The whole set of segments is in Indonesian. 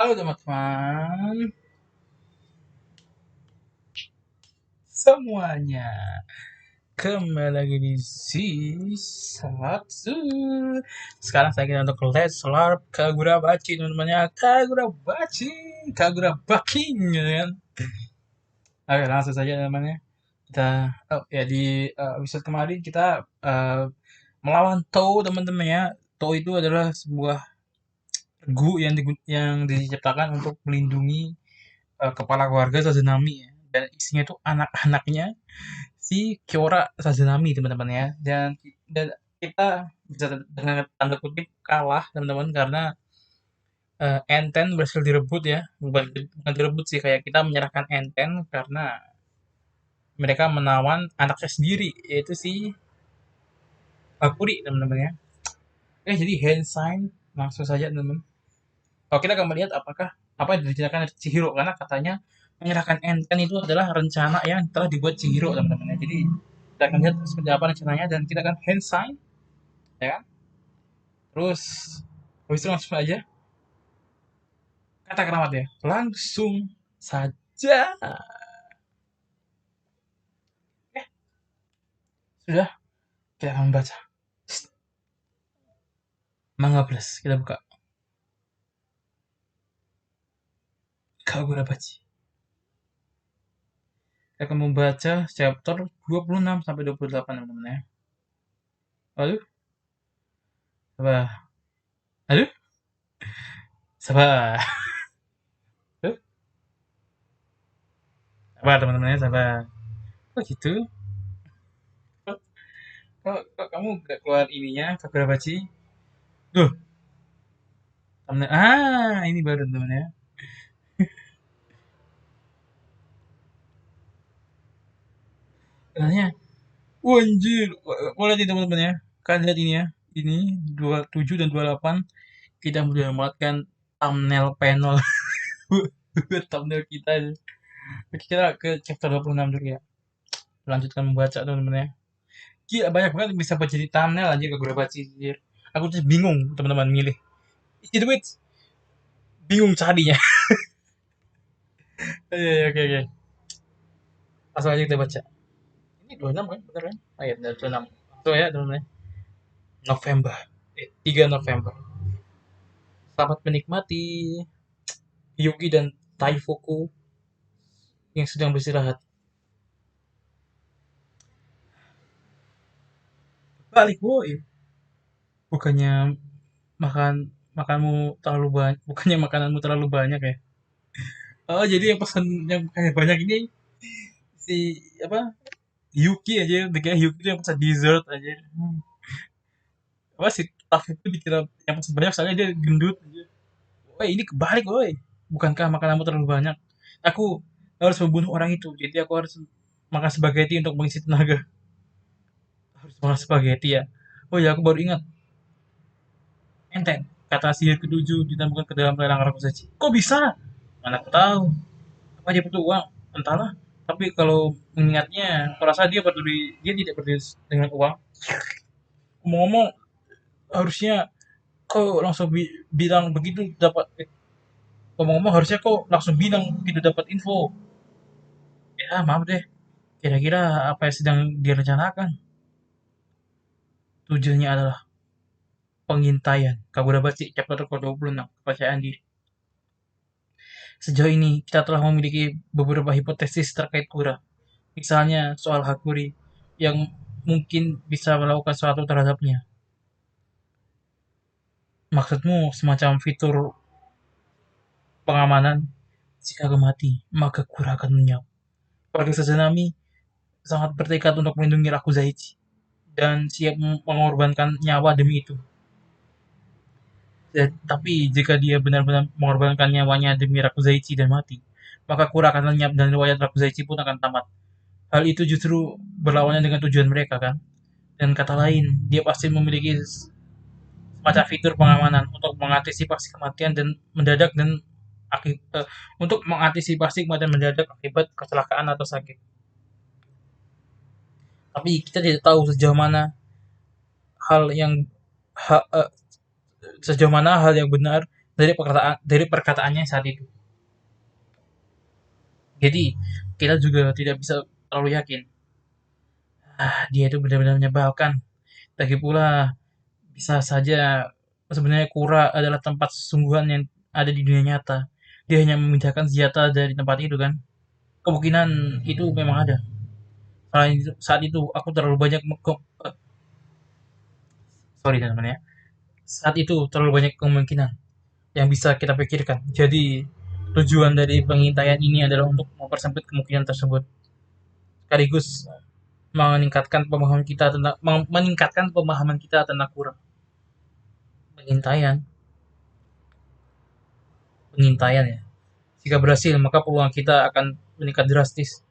Halo teman-teman semuanya, kembali lagi di Sisatsu. Sekarang saya kita untuk Let's LARP Kagura Bachi teman-teman ya. Kagura Bachi, Kagura Baking ya kan. Oke, langsung saja teman-teman ya. Kita ya di episode kemarin kita melawan Tou teman-teman ya. Tou itu adalah sebuah regu yang diciptakan untuk melindungi kepala keluarga Sazunami ya. Dan isinya itu anak-anaknya si Kiora Sazunami teman-teman ya. Dan kita bisa dengan tanda kutip kalah teman-teman karena Enten berhasil direbut ya. Bukan direbut sih, kayak kita menyerahkan Enten karena mereka menawan anaknya sendiri, yaitu si Bakuri teman-teman ya. Jadi hand sign langsung saja teman-teman. Kalau kita akan melihat apakah apa yang direncanakan Chihiro, karena katanya menyerahkan Enten itu adalah rencana yang telah dibuat Chihiro teman-teman ya. Jadi kita akan lihat seperti apa rencananya dan kita akan hand sign ya kan. Terus habis itu langsung aja kata keramat ya. Langsung saja. Sudah, kita akan baca. Manga Plus, kita buka. Kagura Bachi. Kita akan membaca chapter 26 sampai 28 teman-teman ya. Aduh, sabar. Aduh, sabar. Aduh, sabar teman-teman ya, sabar. Kok gitu? Kok kamu gak keluar ininya, Kagura Bachi? Duh, thumbnail. Ini baru teman ya. Katanya, wah anjir, boleh nih teman-teman ya. Kalian lihat ini ya. Ini 27 dan 28 kita sudah mendapatkan thumbnail panel. Thumbnail kita. Oke, kita ke chapter 26 dulu ya. Lanjutkan membaca teman-teman ya. Gila, banyak banget yang bisa baca di thumbnail aja Kagura Bachi anjir. Aku tuh bingung teman-teman milih. Itu bingung carinya. Oke, oke. Langsung aja kita baca. Ini 26 kan? Bener kan? Iya, bener 26. Tuh ya, teman-teman. November. 3 November. Selamat menikmati Yuki dan Taifuku yang sedang beristirahat. Balik, boy. Bukannya makan makanmu terlalu banyak, bukannya makananmu terlalu banyak ya. Oh, jadi yang pesan yang kayak banyak ini si apa? Yuki aja, kayak Yuki itu yang pesan dessert aja. Apa sih Taifuku dikira yang pesan banyak soalnya dia gendut aja. Woi, ini kebalik, woi. Bukankah makananmu terlalu banyak? Aku harus membunuh orang itu, jadi aku harus makan spaghetti untuk mengisi tenaga. Harus makan spaghetti ya. Oh ya, aku baru ingat. Enteng. Kata sihir ketujuh ditambahkan ke dalam lelang Rakusachi. Kok bisa? Mana aku tahu. Apa dia butuh uang? Entahlah. Tapi kalau mengingatnya, aku rasa dia tidak peduli dengan uang. Ngomong-ngomong, harusnya kau langsung bilang begitu dapat. Ngomong-ngomong, harusnya kau langsung bilang begitu dapat info. Ya, maaf deh. Kira-kira apa yang sedang direncanakan? Tujuannya adalah pengintaian. Kagurabachi chapter ke-26, kepercayaan diri. Sejauh ini, kita telah memiliki beberapa hipotesis terkait Kura. Misalnya soal Hakuri yang mungkin bisa melakukan sesuatu terhadapnya. Maksudmu semacam fitur pengamanan? Jika aku mati, maka Kura akan lenyap. Keluarga Sazanami sangat bertekad untuk melindungi Rakuzaichi dan siap mengorbankan nyawa demi itu. Tapi jika dia benar-benar mengorbankan nyawanya demi Rakuzaichi dan mati, maka Kura akan lenyap dan riwayat Rakuzaichi pun akan tamat. Hal itu justru berlawanan dengan tujuan mereka kan. Dan kata lain, dia pasti memiliki semacam fitur pengamanan untuk mengantisipasi kematian dan mendadak dan untuk mengantisipasi kematian mendadak akibat kecelakaan atau sakit. Tapi kita tidak tahu hal yang ha, uh, sejauh mana hal yang benar dari perkataannya saat itu. Jadi kita juga tidak bisa terlalu yakin. Dia itu benar-benar menyebalkan. Lagi pula bisa saja sebenarnya Kura adalah tempat sesungguhan yang ada di dunia nyata. Dia hanya memindahkan senjata dari tempat itu kan. Kemungkinan itu memang ada. Saat itu aku terlalu banyak sorry teman-teman ya. Saat itu terlalu banyak kemungkinan yang bisa kita pikirkan. Jadi tujuan dari pengintaian ini adalah untuk mempersempit kemungkinan tersebut. Sekaligus meningkatkan pemahaman kita tentang kurang pengintaian pengintaian ya. Jika berhasil, maka peluang kita akan meningkat drastis.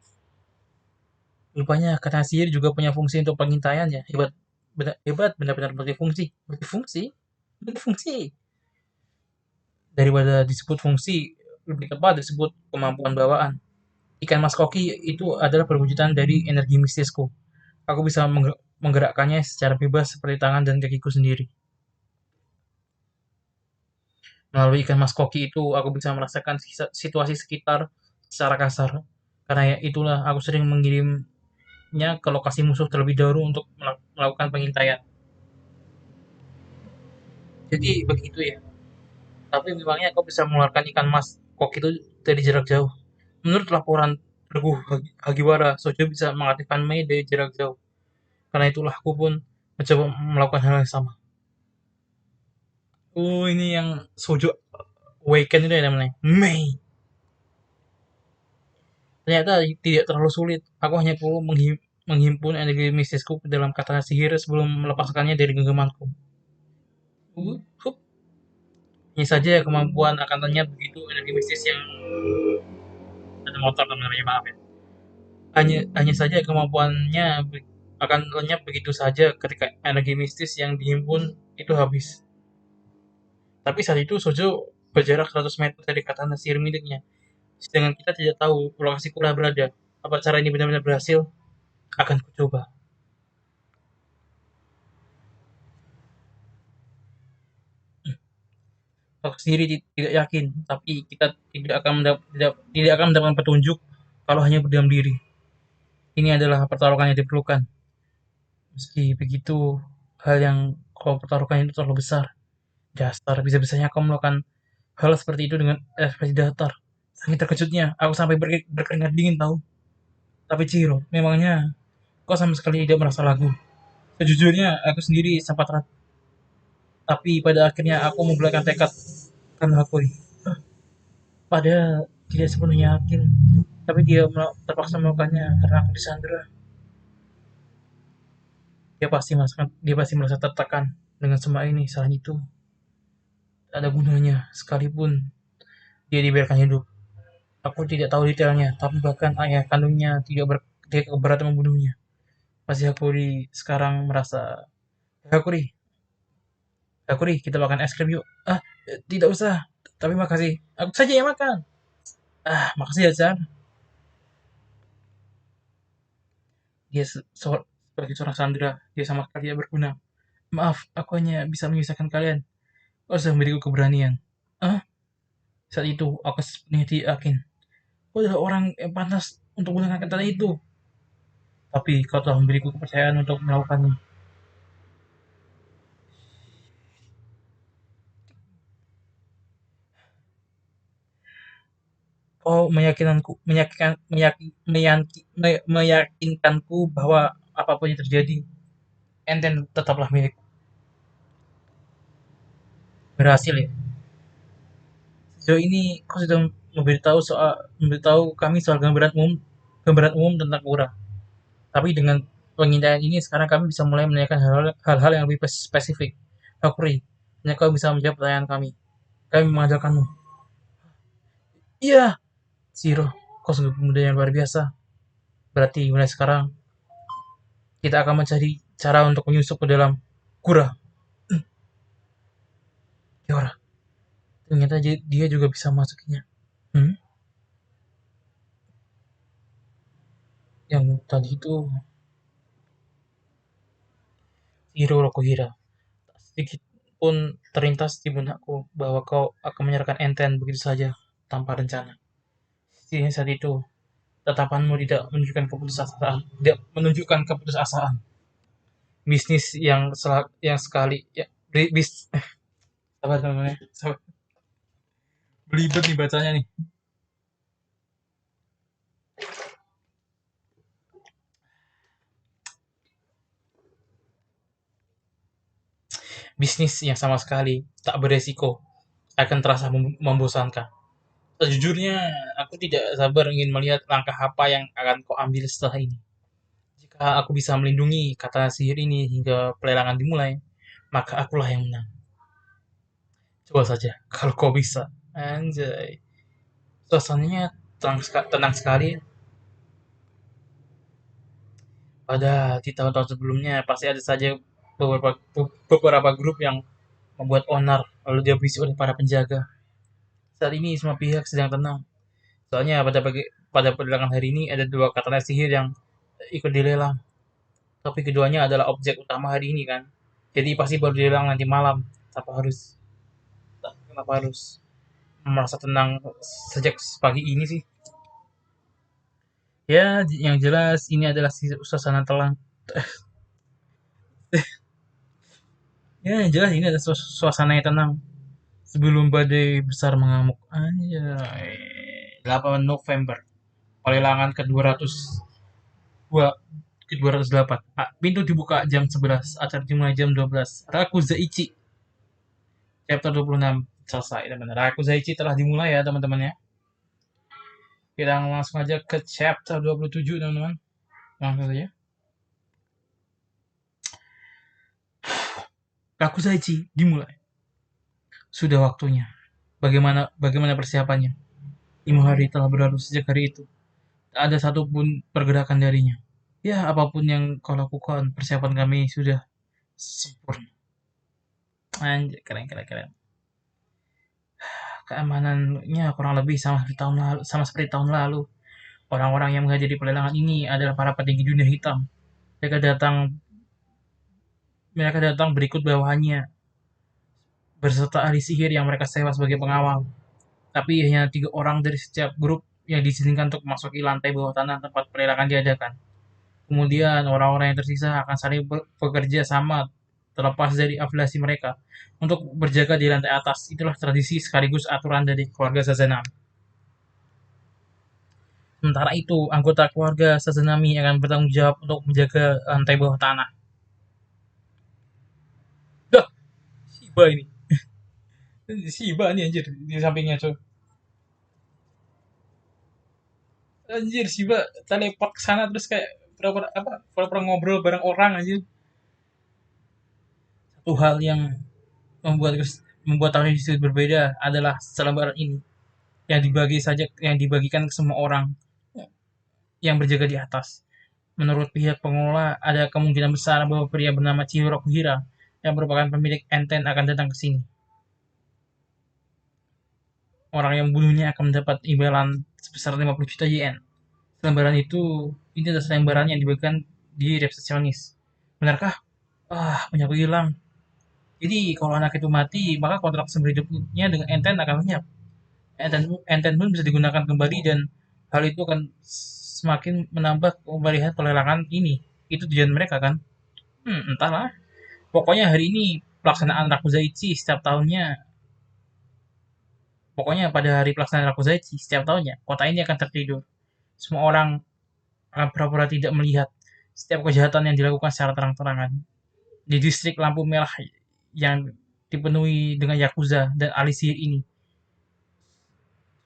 Rupanya kata sihir juga punya fungsi untuk pengintaian ya. Hebat, hebat, benar-benar multifungsi. Multifungsi, multifungsi. Daripada disebut fungsi, lebih tepat disebut kemampuan bawaan. Ikan mas koki itu adalah perwujudan dari energi mistisku. Aku bisa menggerakkannya secara bebas seperti tangan dan kakiku sendiri. Melalui ikan mas koki itu, aku bisa merasakan situasi sekitar secara kasar. Karena ya itulah, aku sering mengirimnya ke lokasi musuh terlebih dahulu untuk melakukan pengintaian. Jadi begitu ya. Tapi memangnya kau bisa mengeluarkan ikan mas koki itu dari jarak jauh. Menurut laporan Teguh Hagiwara, Sojo bisa mengaktifkan Mei dari jarak jauh. Karena itulah aku pun mencoba melakukan hal yang sama. Oh, ini yang Sojo Awaken itu ya namanya. Mei. Ternyata tidak terlalu sulit. Aku hanya perlu menghimpun energi mistisku ke dalam kata sihir sebelum melepaskannya dari genggamanku. Hup. Hanya saja kemampuan akan lenyap begitu energi mistis yang ada motor namanya, maaf ya. Hanya saja kemampuannya akan lenyap begitu saja ketika energi mistis yang dihimpun itu habis. Tapi saat itu Sojo berjarak 100 meter dari katana sihir miliknya. Sedangkan kita tidak tahu lokasi Kura berada. Apa cara ini benar-benar berhasil? Akan kucoba. Aku sendiri tidak yakin, tapi kita tidak akan mendapatkan petunjuk kalau hanya berdiam diri. Ini adalah pertarungan yang diperlukan. Meski begitu, hal yang kau pertaruhkan itu terlalu besar. Dasar, bisa-bisanya kau melakukan hal seperti itu dengan ekspresi datar. Saking terkejutnya, aku sampai berkeringat dingin tahu. Tapi Ciro, memangnya kau sama sekali tidak merasa lagu. Sejujurnya, aku sendiri sempat ragu. Tapi pada akhirnya aku membulatkan tekad karena aku padahal tidak sepenuhnya yakin. Tapi terpaksa melakukannya karena aku disandera. Dia pasti merasa tertekan dengan semua ini. Selain itu, tak ada gunanya sekalipun dia dibiarkan hidup. Aku tidak tahu detailnya, tapi bahkan ayah kandungnya tidak keberatan membunuhnya. Masih Hakuri sekarang merasa, Hakuri, Hakuri, kita makan es krim yuk. Tidak usah, tapi makasih. Aku saja yang makan. Makasih ya, Chan. Dia sebagai seorang Sandra, dia sama sekali tidak berguna. Maaf, aku hanya bisa menyusahkan kalian. Kau sudah memberiku keberanian. Ah, saat itu aku sepenuhnya tidak yakin. Kau adalah orang yang pantas untuk menggunakan kata itu. Tapi kau telah memberiku kepercayaan untuk melakukannya. Kau meyakinkanku bahwa apapun yang terjadi, enten tetaplah milik. Berhasil ya. Sejauh ini kau sudah memberitahu kami soal gambaran umum tentang Kura. Tapi dengan pengintaian ini sekarang kami bisa mulai menanyakan hal-hal yang lebih spesifik. Hakuri, hanya kau bisa menjawab pertanyaan kami. Kami mengandalkanmu. Iya, Zero, kau sungguh pemuda yang luar biasa. Berarti mulai sekarang kita akan mencari cara untuk menyusup ke dalam Kura. Yora, ternyata dia juga bisa masukinya. Hmm? Yang tadi itu Hiro Rokuhira. Sedikit pun terlintas di benakku bahwa kau akan menyerahkan Enten begitu saja tanpa rencana. Setidaknya saat itu, tatapanmu tidak menunjukkan keputusasaan. Bisnis yang sekali ya, sabar namanya, sabar. Belibet nih bacanya nih. Bisnis yang sama sekali tak beresiko akan terasa membosankan. Sejujurnya, aku tidak sabar ingin melihat langkah apa yang akan kau ambil setelah ini. Jika aku bisa melindungi kata sihir ini hingga pelelangan dimulai, maka akulah yang menang. Coba saja, kalau kau bisa. Anjay. Suasananya tenang sekali. Pada di tahun-tahun sebelumnya, pasti ada saja beberapa grup yang membuat onar, lalu dihabisi oleh para penjaga. Saat ini semua pihak sedang tenang. Soalnya pada perdagangan hari ini ada dua katana sihir yang ikut dilelang. Tapi keduanya adalah objek utama hari ini kan. Jadi pasti baru dilelang nanti malam. Kenapa harus merasa tenang sejak pagi ini sih? Ya, yang jelas ini adalah suasana telang. Ya, yang jelas ini adalah suasana yang tenang sebelum badai besar mengamuk. Anjay. 8 November. Pelelangan ke-208. Pintu dibuka jam 11, acara dimulai jam 12. Rakuzaichi chapter 26 selesai teman-teman. Rakuzaichi telah dimulai ya teman-teman ya. Kita langsung aja ke chapter 27 teman-teman. Langsung saja. Rakuzaichi dimulai. Sudah waktunya. Bagaimana persiapannya? 5 hari telah berlalu sejak hari itu. Tak ada satupun pergerakan darinya. Ya, apapun yang kau lakukan, persiapan kami sudah sempurna. Anjir, keren. Keamanannya kurang lebih sama seperti tahun lalu. Orang-orang yang menghadiri pelelangan ini adalah para petinggi dunia hitam. Mereka datang mereka datang berikut bawahannya berserta ahli sihir yang mereka sewa sebagai pengawal. Tapi hanya 3 orang dari setiap grup yang diizinkan untuk memasuki lantai bawah tanah tempat pelelangan diadakan. Kemudian orang-orang yang tersisa akan saling bekerja sama terlepas dari afiliasi mereka untuk berjaga di lantai atas. Itulah tradisi sekaligus aturan dari keluarga Sazanami. Sementara itu, anggota keluarga Sazanami akan bertanggung jawab untuk menjaga lantai bawah tanah. Dah, Shiba ini. Shiba nih anjir di sampingnya cuy. Anjir Shiba teleport ke sana terus kayak pura-pura ngobrol bareng orang anjir. Satu hal yang membuat membuat tradisi berbeda adalah selembaran ini yang dibagikan ke semua orang yang berjaga di atas. Menurut pihak pengelola, ada kemungkinan besar bahwa pria bernama Chihiro Kuhira yang merupakan pemilik Enten akan datang ke sini. Orang yang membunuhnya akan mendapat imbalan sebesar 50 juta yen. Selembaran ini adalah selembaran yang dibagikan di resepsionis. Benarkah? Punya aku hilang. Jadi kalau anak itu mati, maka kontrak seumur hidupnya dengan Enten akan lenyap. Enten pun bisa digunakan kembali dan hal itu akan semakin menambah kemeriahan pelelangan ini. Itu tujuan mereka kan? Entahlah. Pokoknya hari ini pelaksanaan Rakuzaichi setiap tahunnya. Pokoknya pada hari pelaksanaan Rakuzaichi setiap tahunnya, kota ini akan tertidur. Semua orang akan pura-pura tidak melihat setiap kejahatan yang dilakukan secara terang-terangan. Di distrik lampu merah yang dipenuhi dengan Yakuza dan ahli sihir ini.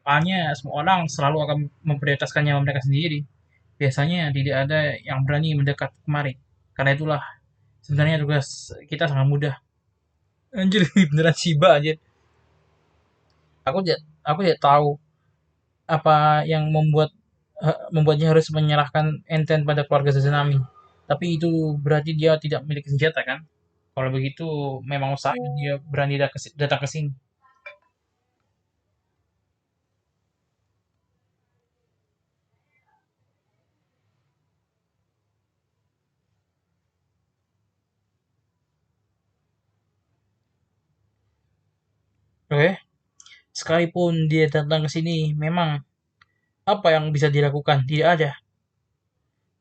Soalnya semua orang selalu akan memprioritaskan nyawa mereka sendiri. Biasanya tidak ada yang berani mendekat kemari. Karena itulah sebenarnya tugas kita sangat mudah. Anjir, beneran Shiba anjir. Aku tidak tahu apa yang membuatnya harus menyerahkan Enten pada keluarga Sazanami. Tapi itu berarti dia tidak memiliki senjata kan? Kalau begitu memang usah dia berani datang ke sini. Oke, sekalipun dia datang ke sini, memang apa yang bisa dilakukan? Tidak ada.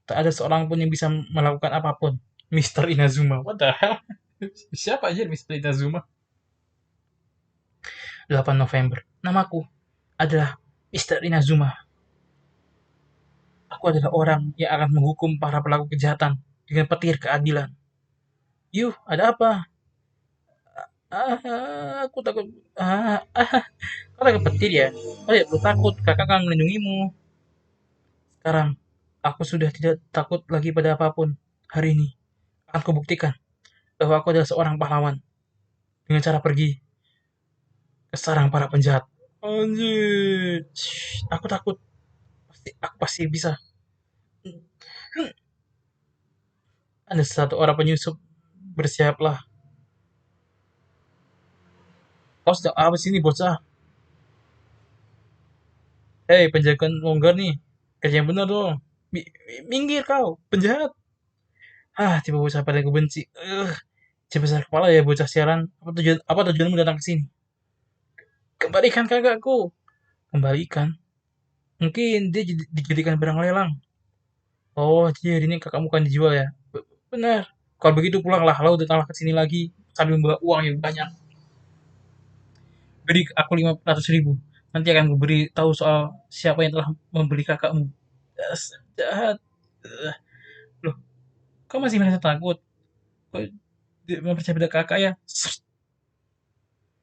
Tak ada seorang pun yang bisa melakukan apapun. Mister Inazuma. What the hell? Siapa aja Mister Inazuma? 8 November. Namaku adalah Mister Inazuma. Aku adalah orang yang akan menghukum para pelaku kejahatan dengan petir keadilan. Yuh, ada apa? Aku takut. Kau takut petir ya? Oh ya, perlu takut. Kakak akan melindungimu. Sekarang, aku sudah tidak takut lagi pada apapun. Hari ini, akan kubuktikan bahwa aku adalah seorang pahlawan dengan cara pergi ke sarang para penjahat. Anjir. Aku takut. Aku pasti bisa. Ada satu orang penyusup. Bersiaplah. Kau sedang apa sini bocah? Hei, penjaga longgar nih. Kerja yang benar dong. Minggir kau, penjahat. Tiba bocah pada aku benci. Sebesar kepala ya bocah siaran. Apa tujuanmu datang ke sini? Kembalikan kakakku. Kembalikan. Mungkin dia dijadikan barang lelang. Oh, jadi ini kakakmu kan dijual ya? Benar. Kalau begitu pulanglah, lalu datanglah ke sini lagi sambil membawa uang yang banyak. Beri aku 500.000. Nanti akan kuberi tahu soal siapa yang telah membeli kakakmu. Dasar jahat. Eh, Loh, kau masih merasa takut? Kau tidak mempercayai pada kakak ya?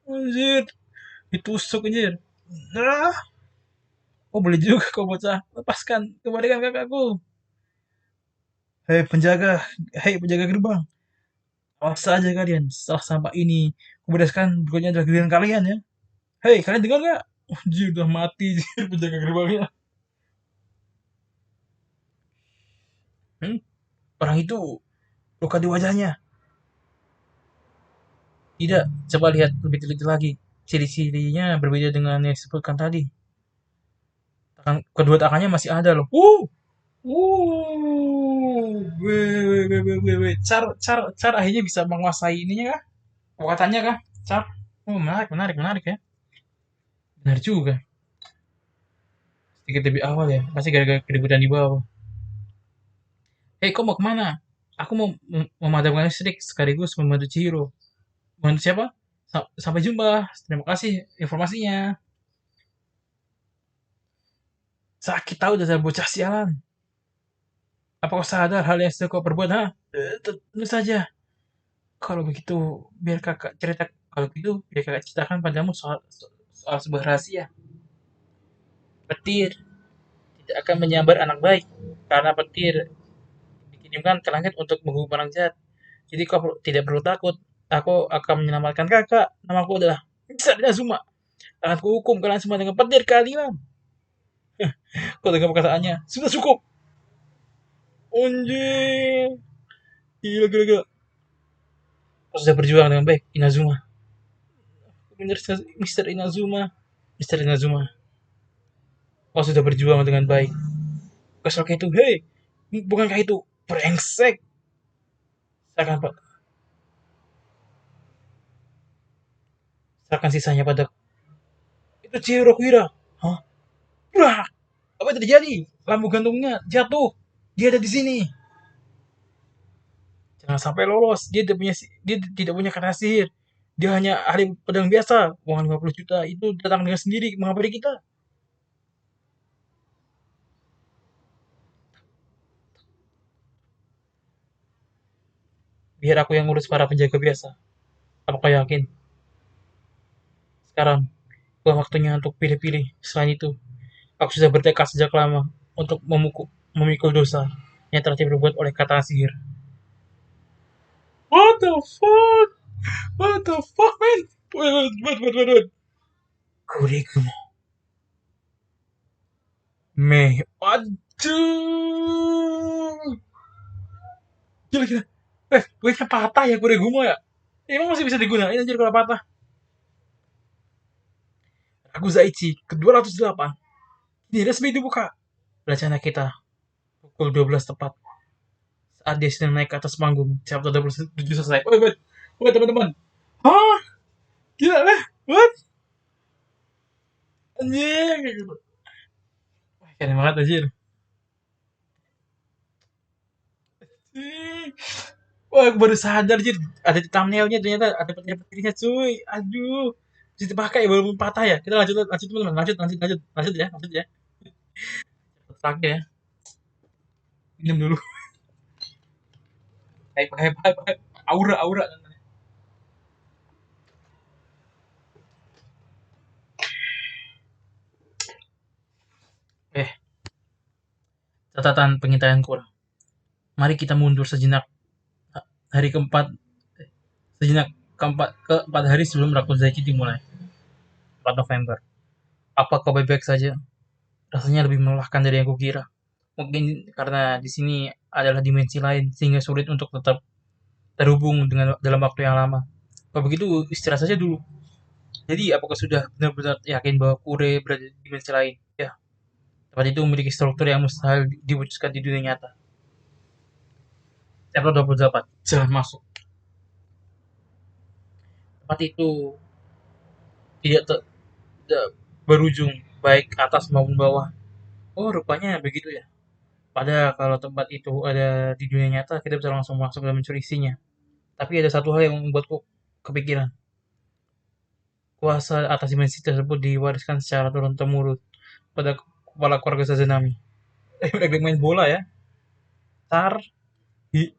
Anjir, ditusuk anjir. Nah, oh boleh juga kau bocah. Lepaskan, kembalikan kakakku. Hei penjaga gerbang. Awas saja kalian, setelah sampah ini, kubebaskan berikutnya adalah giliran kalian ya. Hei, kalian dengar nggak? Anjir, udah mati penjaga gerbangnya. Hmm? Orang itu luka di wajahnya. Tidak, coba lihat lebih teliti lagi. Ciri-cirinya berbeda dengan yang disebutkan tadi. Kedua tangannya masih ada loh. Weh. Car akhirnya bisa menguasai ininya kah? Kekuatannya kah? Car. Oh, menarik ya. Benar juga. Sedikit lebih awal ya. Pasti gara-gara keributan di bawah. Hei, kau mau kemana? Aku mau memadamkan listrik sekaligus membantu Chihiro. Membantu siapa? Sampai jumpa. Terima kasih informasinya. Sakit tahu dasar bocah sialan. Apa kau sadar hal yang sudah kau perbuat, ha? Tentu saja. Kalau begitu, biar kakak cerita. Kalau begitu, biar kakak ceritakan padamu soal sebuah rahasia. Petir tidak akan menyambar anak baik, karena petir dikirimkan ke langit untuk menghukum orang jahat. Jadi kau tidak perlu takut. Aku akan menyelamatkan kakak. Namaku adalah Mister Inazuma. Akan kuhukum kalian semua dengan petir keadilan. Kau dengar perkataannya? Sudah cukup. Anjir. Gila. Kau sudah berjuang dengan baik, Inazuma. Mister Inazuma. Mister Inazuma. Kau sudah berjuang dengan baik. Kesalkan itu, hei, bukankah itu brengsek? Serahkan, serahkan sisanya pada itu Chihiro Kuira. Hah? Wah, apa yang terjadi? Lampu gantungnya jatuh. Dia ada di sini. Jangan sampai lolos. Dia tidak punya kata sihir. Dia hanya ahli pedang biasa. Uang 50 juta itu datang dengan sendiri menghampiri kita. Biar aku yang ngurus para penjaga biasa. Apa kau yakin? Sekarang, bukan waktunya untuk pilih-pilih. Selain itu, aku sudah bertekad sejak lama untuk memikul dosa yang telah diperbuat oleh kata sihir. What the fuck? What the fuck, man? Wait. Kuriku Mei. Aduh. Gila. Duitnya patah ya Kurigumo ya? Emang masih bisa digunain anjir kalau patah. Zaichi ke-208. Ini resmi dibuka. Rencana kita pukul 12 tepat. Saat dia sedang naik ke atas panggung. Chapter 27 selesai. Wait, teman-teman. Hah? Gila lah. What? Anjing. Keren banget anjir. Ih. Wah, aku baru sadar anjir. Ada di thumbnailnya ternyata ada petir-petirnya cuy. Aduh. Bisa dipakai walaupun patah ya. Kita lanjut lanjut teman-teman. Lanjut ya. Lanjut ya. Terakhir ya. Minum dulu. Hype. Aura. Eh, catatan pengintaian kurang. Mari kita mundur sejenak. Hari keempat, sejenak keempat hari sebelum Rakuzaiki dimulai. 4 November. Apa kau baik-baik saja? Rasanya lebih melelahkan dari yang kukira. Mungkin karena di sini adalah dimensi lain sehingga sulit untuk tetap terhubung dengan dalam waktu yang lama. Kalau begitu istirahat saja dulu. Jadi apakah sudah benar-benar yakin bahwa Kure berada di dimensi lain? Ya, tempat itu memiliki struktur yang mustahil diwujudkan di dunia nyata. Chapter 28. Jalan masuk. Tempat itu tidak, tidak berujung baik atas maupun bawah. Oh, rupanya begitu ya. Padahal kalau tempat itu ada di dunia nyata, kita bisa langsung masuk dan mencuri isinya. Tapi ada satu hal yang membuatku kepikiran. Kuasa atas dimensi tersebut diwariskan secara turun-temurun pada kepala keluarga Sazanami. Udah main bola ya. Tar,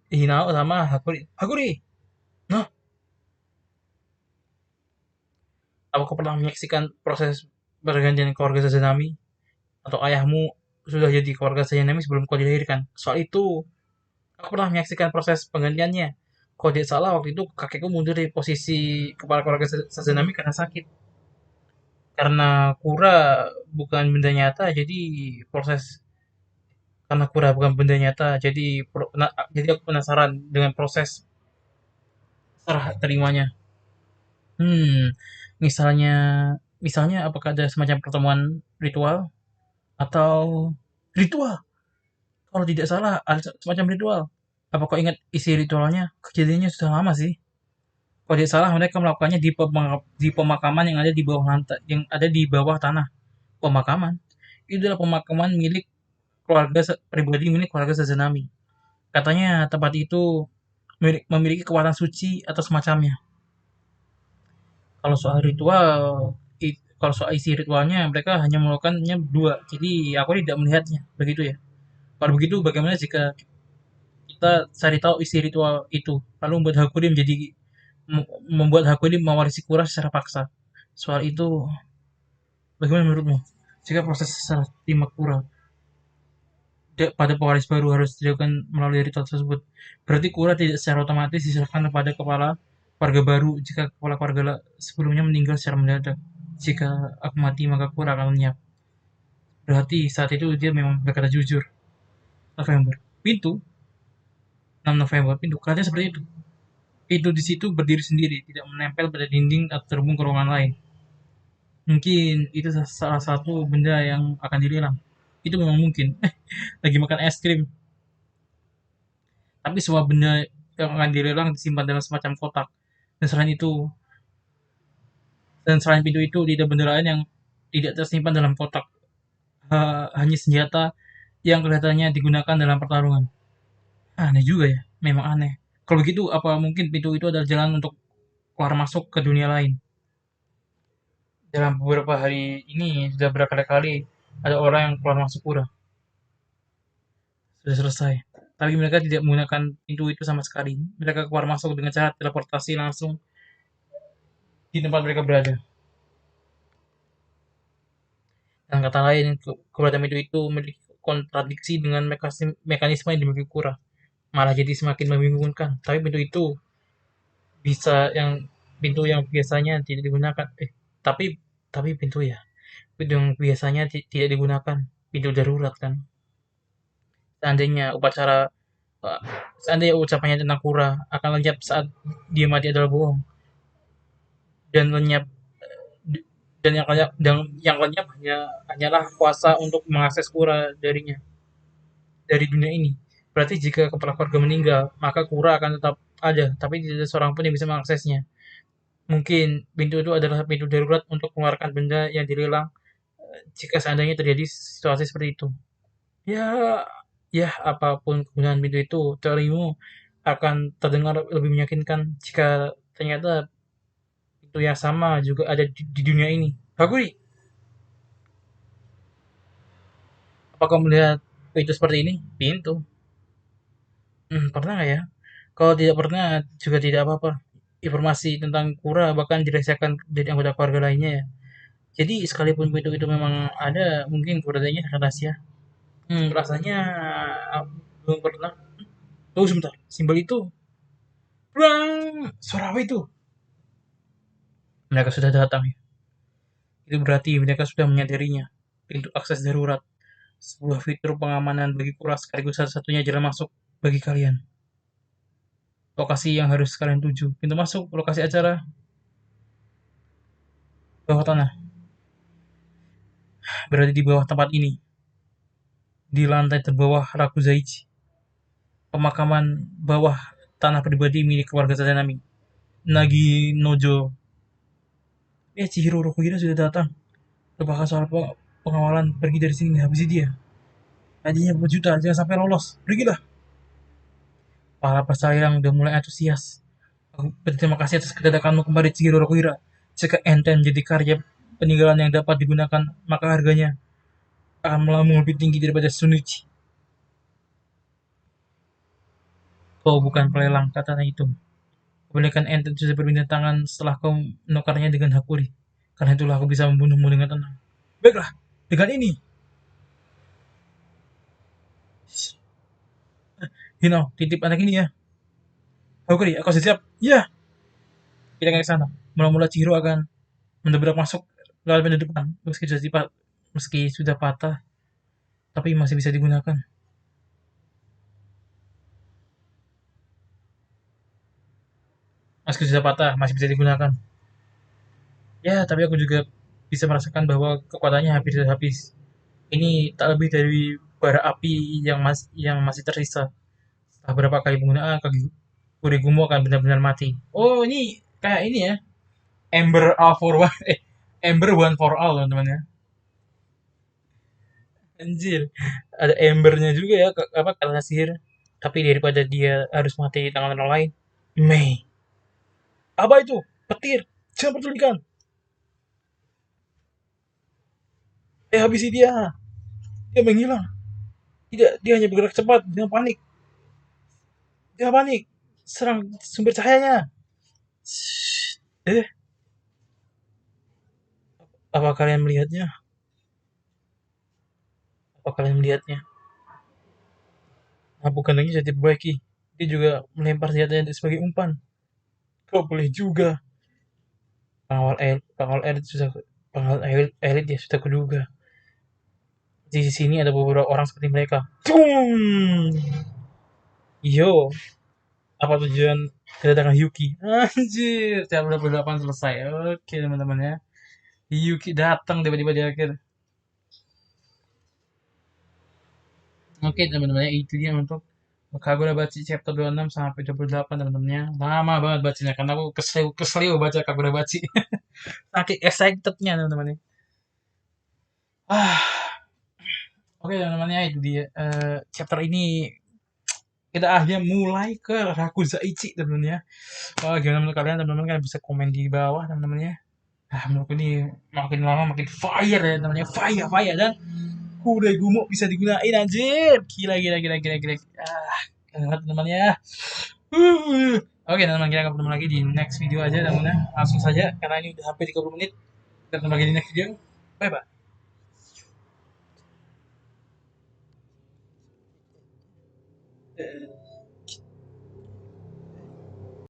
Hinao sama Hakuri. Hakuri! Nah, apakah pernah menyaksikan proses pergantian keluarga Sazanami? Atau ayahmu sudah jadi keluarga Sazanami sebelum kau dilahirkan? Soal itu, aku pernah menyaksikan proses penggantiannya. Kalau tidak salah, waktu itu kakekku mundur dari posisi kepala keluarga Sazanami karena sakit. Karena kura bukan benda nyata, jadi proses karena kura bukan benda nyata, jadi aku penasaran dengan proses serah terimanya. Hmm, misalnya, misalnya apakah ada semacam pertemuan ritual atau ritual? Kalau tidak salah, ada semacam ritual. Apa kau ingat isi ritualnya? Kejadiannya sudah lama sih. Kalau tidak salah, mereka melakukannya di pemakaman yang ada di bawah lantai, yang ada di bawah tanah. Pemakaman. Itu adalah pemakaman milik pribadi milik keluarga Sazanami. Katanya tempat itu memiliki kekuatan suci atau semacamnya. Kalau soal ritual, kalau soal isi ritualnya, mereka hanya melakukannya dua. Jadi aku tidak melihatnya. Begitu ya. Kalau begitu, bagaimana jika kita cari tahu isi ritual itu, lalu membuat Hakuri mewarisi Kura secara paksa. Soal itu, bagaimana menurutmu? Jika proses serah terima Kura pada pewaris baru harus dilakukan melalui ritual tersebut. Berarti Kura tidak secara otomatis diserahkan kepada kepala keluarga baru jika kepala keluarga sebelumnya meninggal secara mendadak. Jika aku mati, maka Kura akan lenyap. Berarti saat itu dia memang berkata jujur. November. Pintu, 6 November, pintu. Katanya seperti itu. Pintu di situ berdiri sendiri, tidak menempel pada dinding atau terhubung ke ruangan lain. Mungkin itu salah satu benda yang akan dilelang. Itu memang mungkin. Lagi makan es krim. Tapi semua benda yang akan dilelang disimpan dalam semacam kotak. Dan selain itu, dan selain pintu itu, tidak benda lain yang tidak tersimpan dalam kotak. Hanya senjata yang kelihatannya digunakan dalam pertarungan. Aneh juga ya, memang aneh. Kalau begitu, apa mungkin pintu itu adalah jalan untuk keluar masuk ke dunia lain? Dalam beberapa hari ini, sudah berkali-kali ada orang yang keluar masuk pura. Sudah selesai. Tapi mereka tidak menggunakan pintu itu sama sekali. Mereka keluar masuk dengan cara teleportasi langsung di tempat mereka berada. Dengan kata lain, keberadaan pintu itu memiliki kontradiksi dengan mekanisme yang dimiliki Kura. Malah jadi semakin membingungkan. Tapi bisa yang pintu yang biasanya tidak digunakan. Tapi pintu yang biasanya tidak digunakan. Pintu darurat kan. Seandainya upacara eh, seandainya ucapannya tentang Kura akan lenyap saat dia mati adalah bohong dan lenyap yang lenyap hanyalah kuasa untuk mengakses Kura dari dunia ini. Berarti jika kepala keluarga meninggal, maka Kura akan tetap ada, tapi tidak ada seorang pun yang bisa mengaksesnya. Mungkin pintu itu adalah pintu darurat untuk mengeluarkan benda yang dilelang jika seandainya terjadi situasi seperti itu. Ya, ya apapun kegunaan pintu itu, teorimu akan terdengar lebih meyakinkan jika ternyata pintu yang sama juga ada di dunia ini. Hakuri, apakah melihat pintu seperti ini? Pintu. Pernah nggak ya? Kalau tidak pernah, juga tidak apa-apa. Informasi tentang Kura bahkan dirahasiakan dari anggota keluarga lainnya ya. Jadi sekalipun pintu itu memang ada, mungkin keberadaannya sangat rahasia. Rasanya belum pernah. Tunggu sebentar, simbol itu. Bang! Suara apa itu? Mereka sudah datang ya. Itu berarti mereka sudah menyadarinya. Pintu akses darurat. Sebuah fitur pengamanan bagi Kura sekaligus satu-satunya jalan masuk bagi kalian. Lokasi yang harus kalian tuju. Pintu masuk, lokasi acara, bawah tanah. Berada di bawah tempat ini. Di lantai terbawah Rakuzaichi. Pemakaman bawah tanah pribadi milik keluarga Tazanami. Nagi Nojo. Chihiro Rokuhira sudah datang. Lupakan soal pengawalan, pergi dari sini, habisi dia. Tadinya berjuta, jangan sampai lolos. Pergilah. Para peserta udah mulai antusias. Aku berterima kasih atas kedatanganmu kembali Chihiro Rokuhira. Jika ente jadi karya peninggalan yang dapat digunakan, maka harganya akan melambung lebih tinggi daripada Shunichi. Kau bukan pelelang, katanya itu. Kebalikan ente sudah berpindah tangan setelah kau menukarnya dengan Hakuri. Karena itulah aku bisa membunuhmu dengan tenang. Baiklah, dengan ini. Hino, titip anak ini ya. Hakuri, aku sudah siap. Iya. Kita ke sana. Mula-mula Chihiro akan mendobrak masuk lewat pintu depan. Meski sudah patah, tapi masih bisa digunakan. Meski sudah patah, masih bisa digunakan. Ya, tapi aku juga bisa merasakan bahwa kekuatannya hampir habis. Ini tak lebih dari bara api yang masih tersisa. Setelah beberapa kali penggunaan, kaki Kurigumo akan benar-benar mati. Oh, ini kayak ini ya. Ember all for one. Ember one for all, teman-teman ya. Anjir. Ada embernya juga ya, apa kata sihir. Tapi daripada dia harus mati di tangan orang lain. Mei. Apa itu? Petir. Jangan pertulikan. Habisi dia. Dia menghilang. Tidak, dia hanya bergerak cepat. Jangan panik. Jangan panik. Serang sumber cahayanya. Eh, apa kalian melihatnya? Apa kalian melihatnya? Nah, bukan lagi jadi diperbaiki. Dia juga melempar senjatanya sebagai umpan. Kau boleh juga. Pengawal elit ya sudah kuduga. Di sini ada beberapa orang seperti mereka. Tung! Yo, apa tujuan kedatangan Yuki? Anjir, chapter 8 selesai. Oke, teman-teman ya. Yuki datang tiba-tiba di akhir. Oke, teman-teman ya, itu dia untuk Kagura Bachi chapter 26 sampai 28 teman-temannya. Lama banget bacanya karena aku keseliu baca Kagura Bachi. Saking excitednya teman-teman ya. Ah, oke teman-teman ya, itu dia. Chapter ini kita akhirnya mulai ke Rakuzaichi teman-teman ya. Gimana menurut kalian teman-teman, kan bisa komen di bawah teman-teman ya. Menurutku ini makin lama makin fire ya namanya, fire fire, dan Gumo bisa digunain anjir. Gila gila gila gila gila. Keren teman-teman ya. Oke teman-teman, kita ketemu lagi di next video aja teman-teman. Langsung saja karena ini udah hampir 30 menit. Kita ketemu lagi di next video. Bye bye.